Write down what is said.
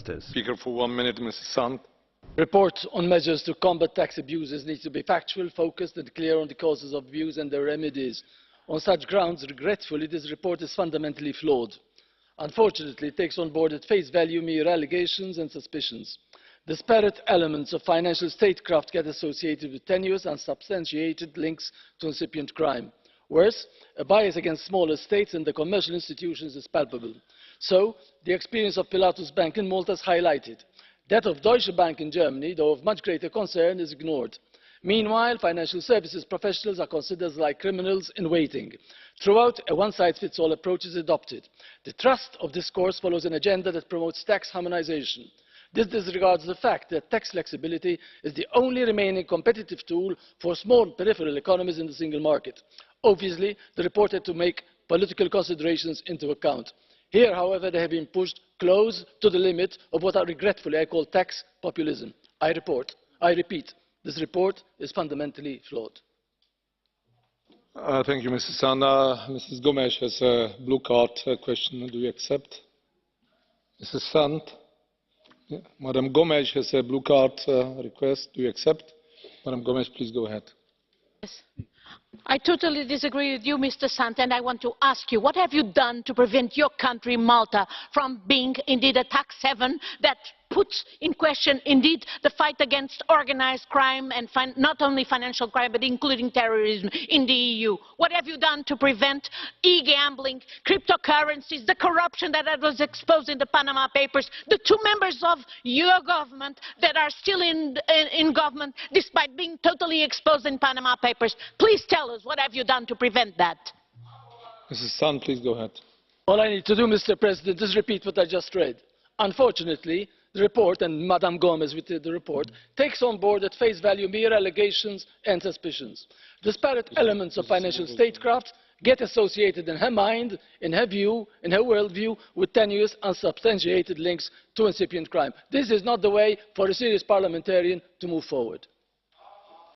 justice. Speaker for 1 minute, Mrs. Sant. Reports on measures to combat tax abuses need to be factual, focused and clear on the causes of abuse and their remedies. On such grounds, regretfully, this report is fundamentally flawed. Unfortunately, it takes on board at face value mere allegations and suspicions. Disparate elements of financial statecraft get associated with tenuous and unsubstantiated links to incipient crime. Worse, a bias against smaller states and the commercial institutions is palpable. So, the experience of Pilatus Bank in Malta is highlighted. That of Deutsche Bank in Germany, though of much greater concern, is ignored. Meanwhile, financial services professionals are considered like criminals in waiting. Throughout, a one-size-fits-all approach is adopted. The thrust of this course follows an agenda that promotes tax harmonization. This disregards the fact that tax flexibility is the only remaining competitive tool for small peripheral economies in the single market. Obviously, the report had to make political considerations into account. Here, however, they have been pushed close to the limit of what regretfully I call tax populism. I repeat, this report is fundamentally flawed. Thank you, Mrs. Sant. Mrs. Gomes has a blue card question. Do you accept? Mrs. Sant? Yeah. Madam Gomes has a blue card request. Do you accept? Madam Gomes, please go ahead. Yes. I totally disagree with you, Mr. Sant, and I want to ask you, what have you done to prevent your country, Malta, from being indeed a tax haven that puts in question indeed the fight against organized crime and not only financial crime but including terrorism in the EU? What have you done to prevent e-gambling, cryptocurrencies, the corruption that was exposed in the Panama Papers, the two members of your government that are still in government despite being totally exposed in Panama Papers? Please tell us, what have you done to prevent that? Mrs. Sant, please go ahead. All I need to do, Mr. President, is repeat what I just read. Unfortunately, the report, and Madam Gomes with the report, takes on board at face value mere allegations and suspicions. Disparate elements of financial statecraft get associated in her mind, in her view, in her worldview, with tenuous, unsubstantiated links to incipient crime. This is not the way for a serious parliamentarian to move forward.